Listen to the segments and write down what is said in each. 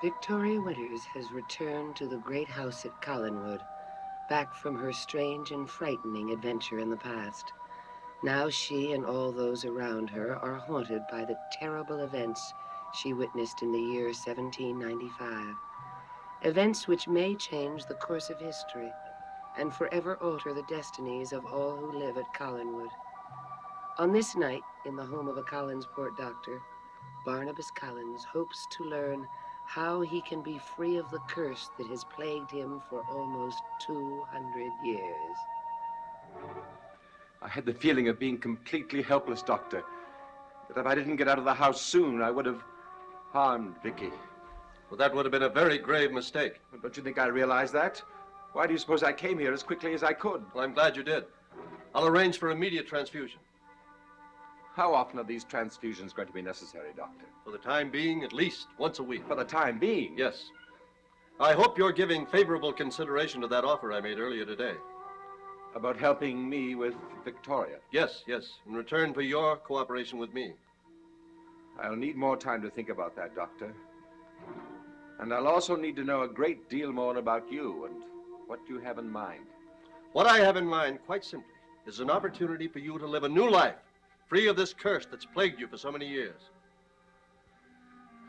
Victoria Winters has returned to the great house at Collinwood, back from her strange and frightening adventure in the past. Now she and all those around her are haunted by the terrible events she witnessed in the year 1795. Events which may change the course of history and forever alter the destinies of all who live at Collinwood. On this night, in the home of a Collinsport doctor, Barnabas Collins hopes to learn how he can be free of the curse that has plagued him for almost 200 years. I had the feeling of being completely helpless, Doctor. That if I didn't get out of the house soon, I would have harmed Vicky. Well, that would have been a very grave mistake. Don't you think I realized that? Why do you suppose I came here as quickly as I could? Well, I'm glad you did. I'll arrange for immediate transfusion. How often are these transfusions going to be necessary, Doctor? For the time being, at least once a week. For the time being? Yes. I hope you're giving favorable consideration to that offer I made earlier today. About helping me with Victoria? Yes, in return for your cooperation with me. I'll need more time to think about that, Doctor. And I'll also need to know a great deal more about you and what you have in mind. What I have in mind, quite simply, is an opportunity for you to live a new life, free of this curse that's plagued you for so many years.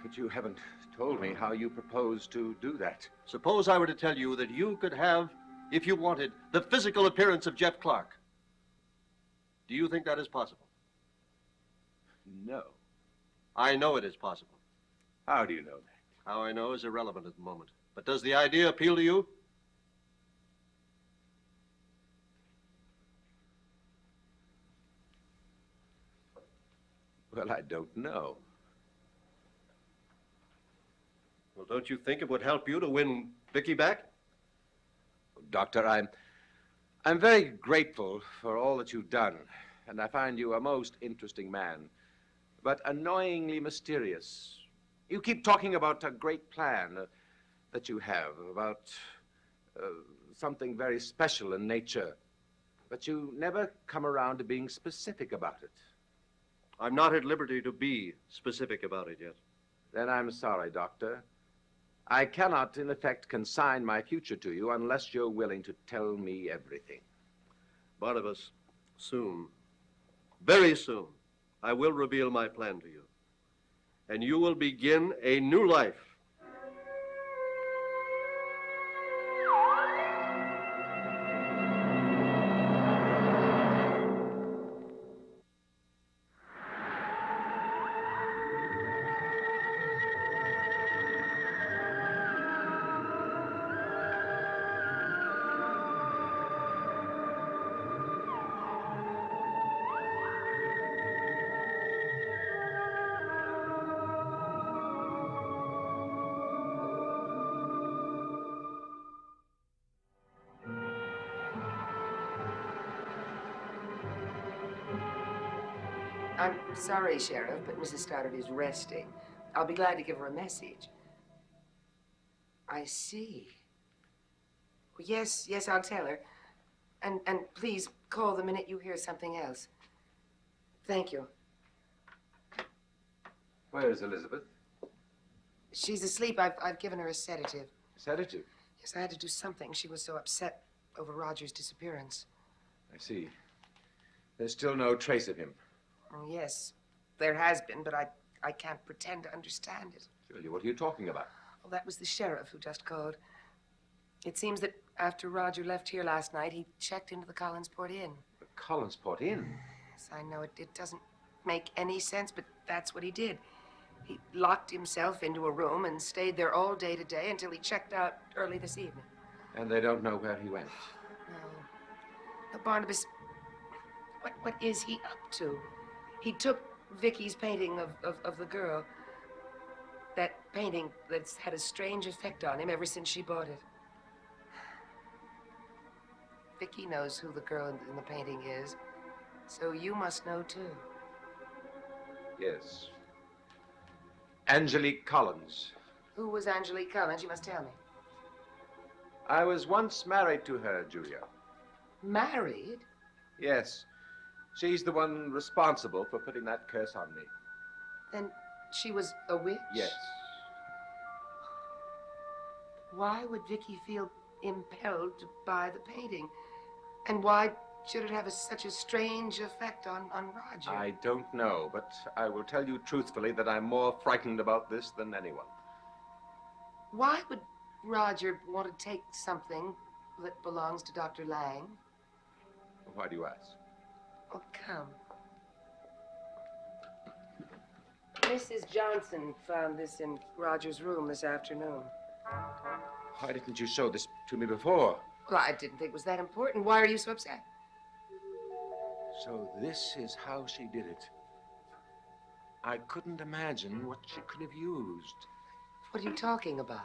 But you haven't told me how you propose to do that. Suppose I were to tell you that you could have, if you wanted, the physical appearance of Jeff Clark. Do you think that is possible? No. I know it is possible. How do you know that? How I know is irrelevant at the moment. But does the idea appeal to you? Well, I don't know. Well, don't you think it would help you to win Vicky back? Doctor, I'm very grateful for all that you've done, and I find you a most interesting man, but annoyingly mysterious. You keep talking about a great plan that you have, about something very special in nature, but you never come around to being specific about it. I'm not at liberty to be specific about it yet. Then I'm sorry, Doctor. I cannot, in effect, consign my future to you unless you're willing to tell me everything. Barnabas, soon, very soon, I will reveal my plan to you. And you will begin a new life. I'm sorry, Sheriff, but Mrs. Stoddard is resting. I'll be glad to give her a message. I see. Well, yes, I'll tell her. And please call the minute you hear something else. Thank you. Where is Elizabeth? She's asleep. I've given her a sedative. Sedative? Yes, I had to do something. She was so upset over Roger's disappearance. I see. There's still no trace of him. Oh, yes, there has been, but I can't pretend to understand it. Shirley, what are you talking about? Well, that was the sheriff who just called. It seems that after Roger left here last night, he checked into the Collinsport Inn. The Collinsport Inn? Yes, I know it doesn't make any sense, but that's what he did. He locked himself into a room and stayed there all day today until he checked out early this evening. And they don't know where he went? No. Now, Barnabas, what is he up to? He took Vicky's painting of the girl. That painting that's had a strange effect on him ever since she bought it. Vicky knows who the girl in the painting is, so you must know too. Yes. Angelique Collins. Who was Angelique Collins? You must tell me. I was once married to her, Julia. Married? Yes. She's the one responsible for putting that curse on me. Then she was a witch? Yes. Why would Vicky feel impelled to buy the painting? And why should it have such a strange effect on Roger? I don't know, but I will tell you truthfully that I'm more frightened about this than anyone. Why would Roger want to take something that belongs to Dr. Lang? Why do you ask? Oh, come. Mrs. Johnson found this in Roger's room this afternoon. Why didn't you show this to me before? Well, I didn't think it was that important. Why are you so upset? So this is how she did it. I couldn't imagine what she could have used. What are you talking about?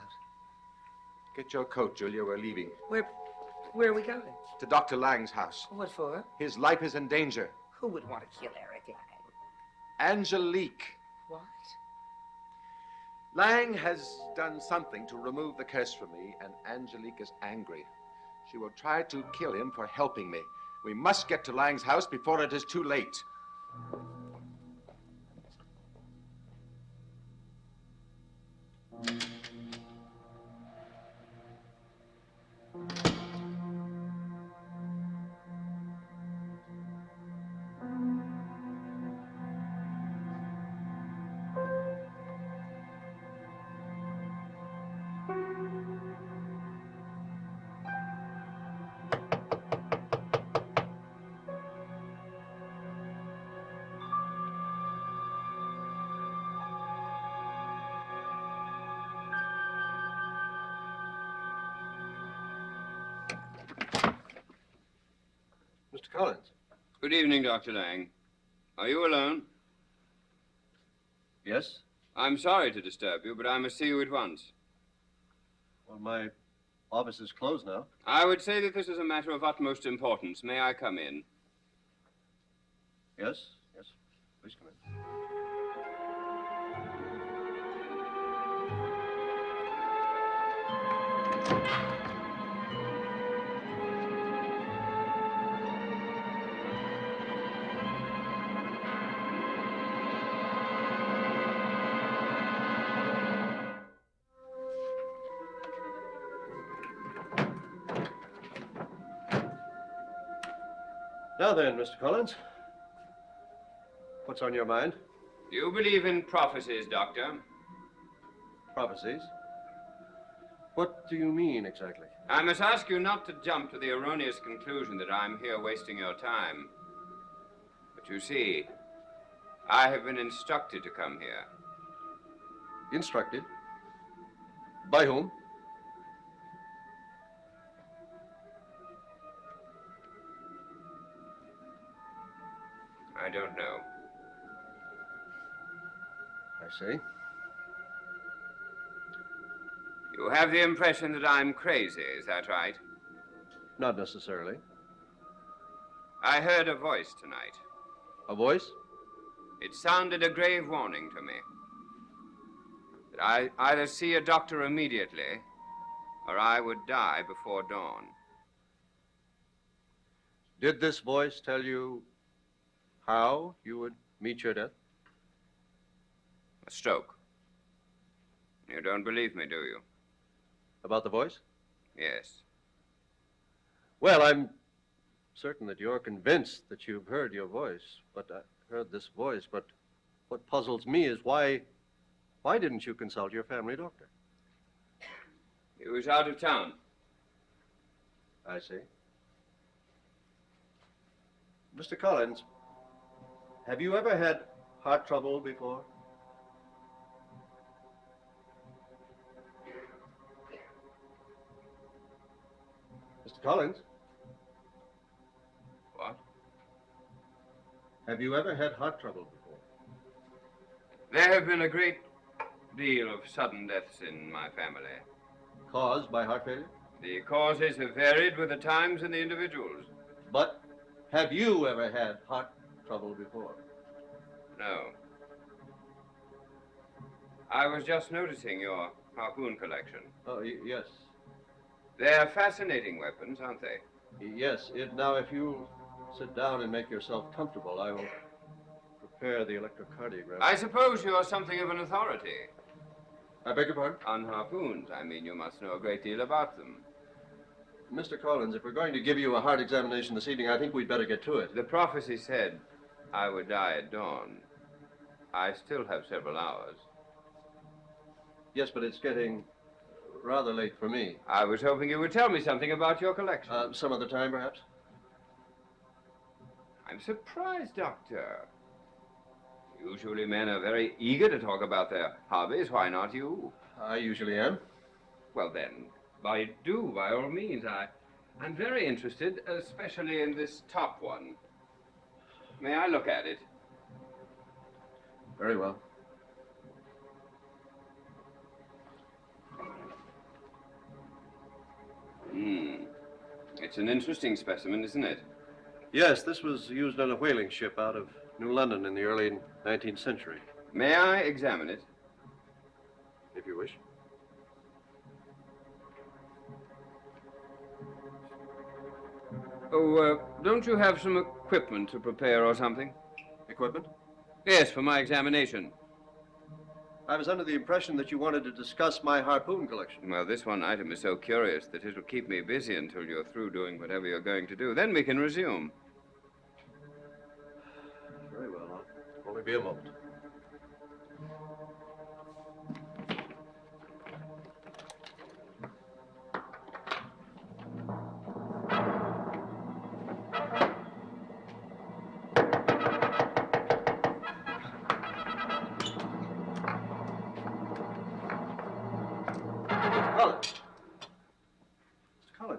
Get your coat, Julia. We're leaving. Where are we going? To Dr. Lang's house. What for? His life is in danger. Who would want to kill Eric Lang? Angelique. What? Lang has done something to remove the curse from me, and Angelique is angry. She will try to kill him for helping me. We must get to Lang's house before it is too late. Mr. Collins. Good evening, Dr. Lang. Are you alone? Yes? I'm sorry to disturb you, but I must see you at once. Well, my office is closed now. I would say that this is a matter of utmost importance. May I come in? Yes? Yes. Please come in. Now then, Mr. Collins, what's on your mind? Do you believe in prophecies, Doctor? Prophecies? What do you mean exactly? I must ask you not to jump to the erroneous conclusion that I'm here wasting your time. But you see, I have been instructed to come here. Instructed? By whom? I don't know. I see. You have the impression that I'm crazy, is that right? Not necessarily. I heard a voice tonight. A voice? It sounded a grave warning to me. That I either see a doctor immediately, or I would die before dawn. Did this voice tell you how you would meet your death? A stroke. You don't believe me, do you? About the voice? Yes. Well, I'm certain that you're convinced that you've heard your voice, but I heard this voice, but what puzzles me is why didn't you consult your family doctor? He was out of town. I see. Mr. Collins, have you ever had heart trouble before? Mr. Collins? What? Have you ever had heart trouble before? There have been a great deal of sudden deaths in my family. Caused by heart failure? The causes have varied with the times and the individuals. But have you ever had heart trouble before? No. I was just noticing your harpoon collection. Oh, yes. They're fascinating weapons, aren't they? Yes. Now, if you sit down and make yourself comfortable, I will prepare the electrocardiogram. I suppose you're something of an authority. I beg your pardon? On harpoons. I mean, you must know a great deal about them. Mr. Collins, if we're going to give you a hard examination this evening, I think we'd better get to it. The prophecy said I would die at dawn. I still have several hours. Yes, but it's getting rather late for me. I was hoping you would tell me something about your collection. Some other time, perhaps? I'm surprised, Doctor. Usually men are very eager to talk about their hobbies. Why not you? I usually am. Well, then, by all means. I'm very interested, especially in this top one. May I look at it? Very well. It's an interesting specimen, isn't it? Yes, this was used on a whaling ship out of New London in the early 19th century. May I examine it? If you wish. Oh, don't you have some equipment to prepare or something? Equipment? Yes, for my examination. I was under the impression that you wanted to discuss my harpoon collection. Well, this one item is so curious that it'll keep me busy until you're through doing whatever you're going to do. Then we can resume. Very well. I'll only be a moment.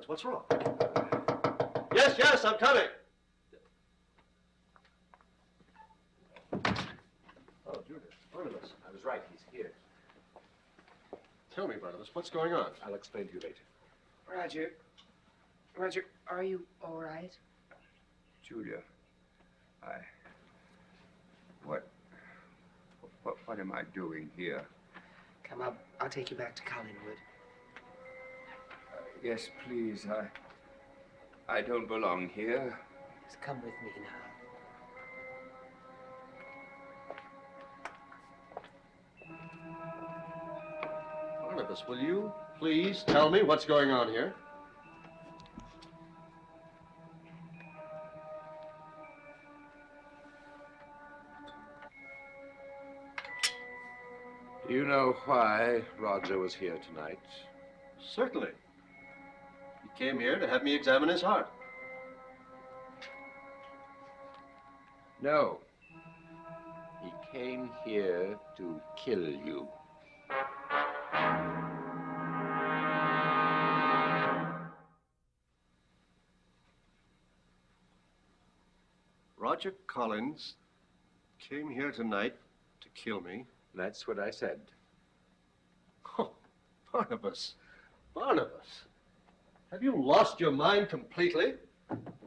What's wrong? Yes, I'm coming. Oh, Judith, Barnabas. I was right, he's here. Tell me, Barnabas, what's going on? I'll explain to you later. Roger, are you all right? Julia, what am I doing here? Come up. I'll take you back to Collinwood. Yes, please. I don't belong here. Just come with me now. Barnabas, will you please tell me what's going on here? Do you know why Roger was here tonight? Certainly. He came here to have me examine his heart. No. He came here to kill you. Roger Collins came here tonight to kill me. That's what I said. Oh, Barnabas. Barnabas. Have you lost your mind completely?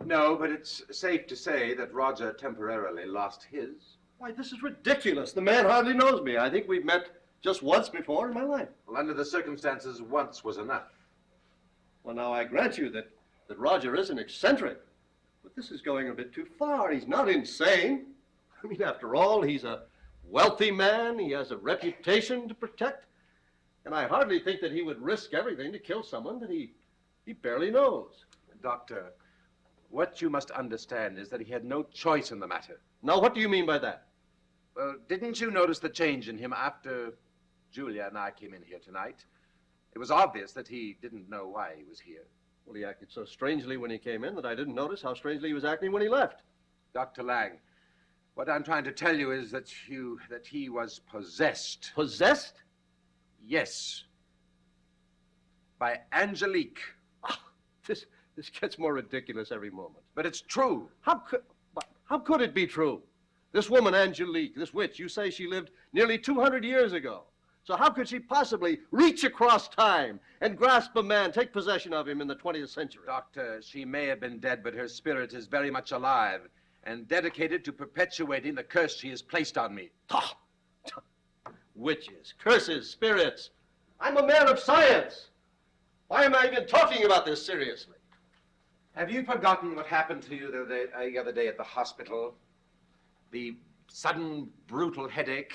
No, but it's safe to say that Roger temporarily lost his. Why, this is ridiculous. The man hardly knows me. I think we've met just once before in my life. Well, under the circumstances, once was enough. Well, now, I grant you that Roger is an eccentric. But this is going a bit too far. He's not insane. I mean, after all, he's a wealthy man. He has a reputation to protect. And I hardly think that he would risk everything to kill someone that he barely knows. Doctor, what you must understand is that he had no choice in the matter. Now, what do you mean by that? Well, didn't you notice the change in him after Julia and I came in here tonight? It was obvious that he didn't know why he was here. Well, he acted so strangely when he came in that I didn't notice how strangely he was acting when he left. Dr. Lang, what I'm trying to tell you is that he was possessed. Possessed? Yes. By Angelique. This gets more ridiculous every moment. But it's true. How could it be true? This woman, Angelique, this witch, you say she lived nearly 200 years ago. So how could she possibly reach across time and grasp a man, take possession of him in the 20th century? Doctor, she may have been dead, but her spirit is very much alive and dedicated to perpetuating the curse she has placed on me. Witches, curses, spirits. I'm a man of science. Why am I even talking about this seriously? Have you forgotten what happened to you the other day at the hospital? The sudden, brutal headache,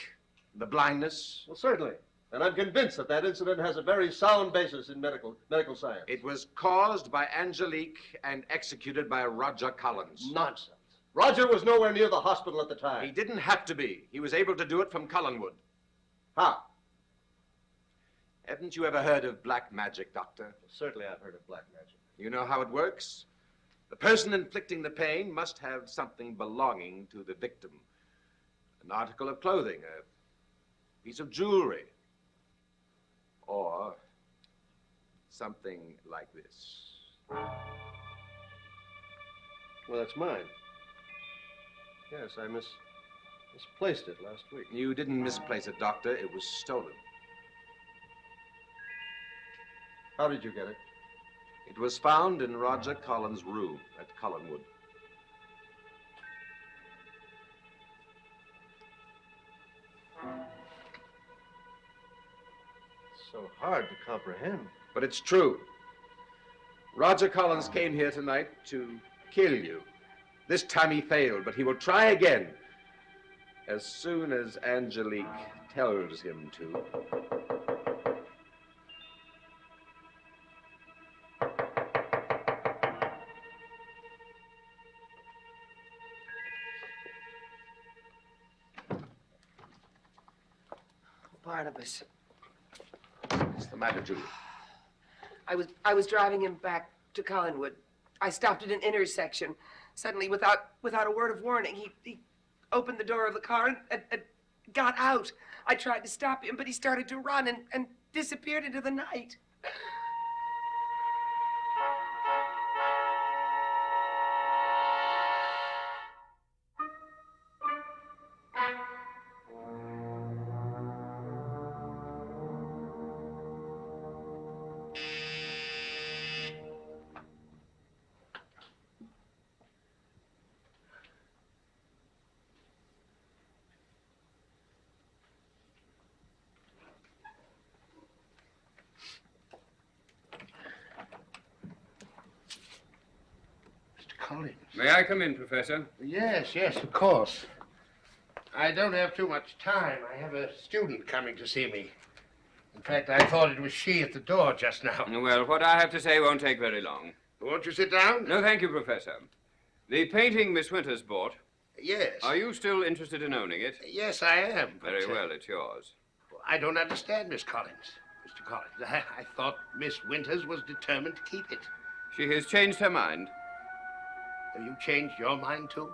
the blindness? Well, certainly. And I'm convinced that that incident has a very sound basis in medical science. It was caused by Angelique and executed by Roger Collins. Nonsense. Roger was nowhere near the hospital at the time. He didn't have to be. He was able to do it from Collinwood. How? Haven't you ever heard of black magic, Doctor? Certainly I've heard of black magic. You know how it works? The person inflicting the pain must have something belonging to the victim. An article of clothing, a piece of jewelry, or something like this. Well, that's mine. Yes, I misplaced it last week. You didn't misplace it, Doctor. It was stolen. How did you get it? It was found in Roger Collins' room at Collinwood. So hard to comprehend. But it's true. Roger Collins came here tonight to kill you. This time he failed, but he will try again as soon as Angelique tells him to. Barnabas. What's the matter, Julie? I was driving him back to Collinwood. I stopped at an intersection. Suddenly, without a word of warning, he opened the door of the car and got out. I tried to stop him, but he started to run and disappeared into the night. Collins. May I come in, Professor? Yes, of course. I don't have too much time. I have a student coming to see me. In fact, I thought it was she at the door just now. Well, what I have to say won't take very long. Won't you sit down? No, thank you, Professor. The painting Miss Winters bought, Yes. are you still interested in owning it? Yes, I am. but, Very well, it's yours. I don't understand, Miss Collins. Mr. Collins, I thought Miss Winters was determined to keep it. She has changed her mind. Have you changed your mind, too?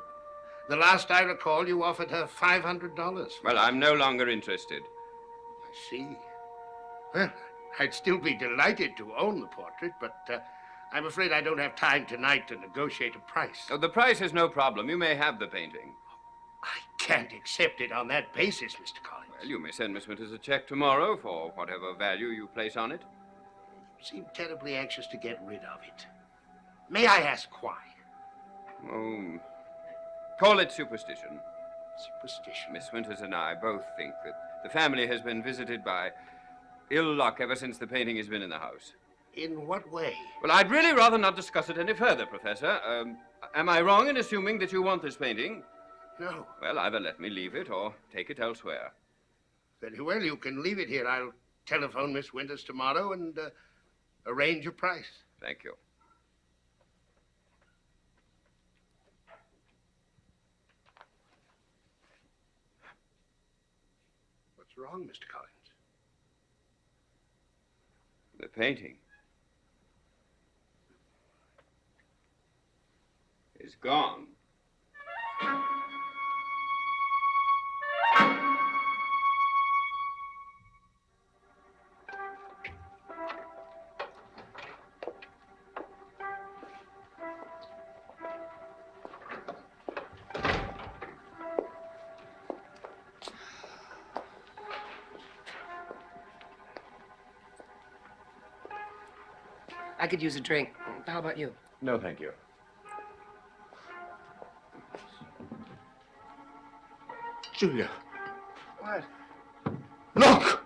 The last I recall, you offered her $500. Well, I'm no longer interested. I see. Well, I'd still be delighted to own the portrait, but I'm afraid I don't have time tonight to negotiate a price. Oh, the price is no problem. You may have the painting. I can't accept it on that basis, Mr. Collins. Well, you may send Miss Winters a check tomorrow for whatever value you place on it. You seem terribly anxious to get rid of it. May I ask why? Oh, call it superstition. Superstition. Miss Winters and I both think that the family has been visited by ill luck ever since the painting has been in the house. In what way? Well, I'd really rather not discuss it any further, Professor. Am I wrong in assuming that you want this painting? No. Well, either let me leave it or take it elsewhere. Very well, you can leave it here. I'll telephone Miss Winters tomorrow and arrange a price. Thank you. What's wrong, Mr. Collins? The painting is gone. I could use a drink. How about you? No, thank you. Julia. What? Look!